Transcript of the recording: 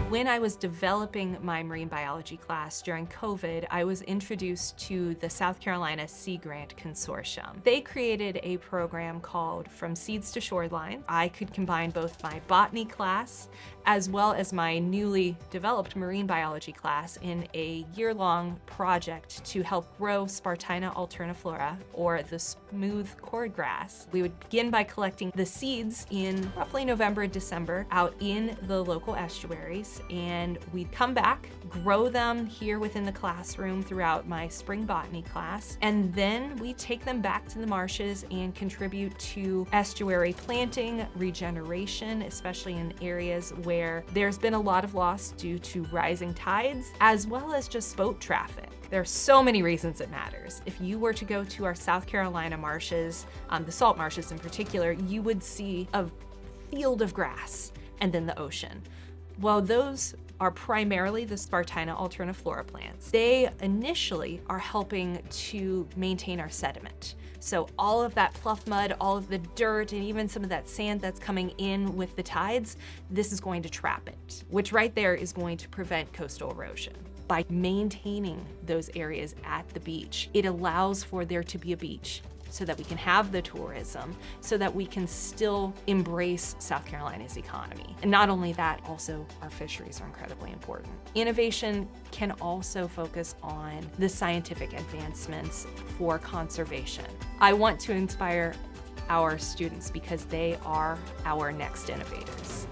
When I was developing my marine biology class during COVID, I was introduced to the South Carolina Sea Grant Consortium. They created a program called From Seeds to Shoreline. I could combine both my botany class as well as my newly developed marine biology class in a year-long project to help grow Spartina alterniflora, or the smooth cordgrass. We would begin by collecting the seeds in roughly November and December out in the local estuaries, and we'd come back, grow them here within the classroom throughout my spring botany class, and then we take them back to the marshes and contribute to estuary planting, regeneration, especially in areas where there's been a lot of loss due to rising tides, as well as just boat traffic. There are so many reasons it matters. If you were to go to our South Carolina marshes, the salt marshes in particular, you would see a field of grass and then the ocean. Well, those are primarily the Spartina alterniflora plants. They initially are helping to maintain our sediment. So all of that pluff mud, all of the dirt, and even some of that sand that's coming in with the tides, this is going to trap it, which right there is going to prevent coastal erosion. By maintaining those areas at the beach, it allows for there to be a beach so that we can have the tourism, so that we can still embrace South Carolina's economy. And not only that, also our fisheries are incredibly important. Innovation can also focus on the scientific advancements for conservation. I want to inspire our students because they are our next innovators.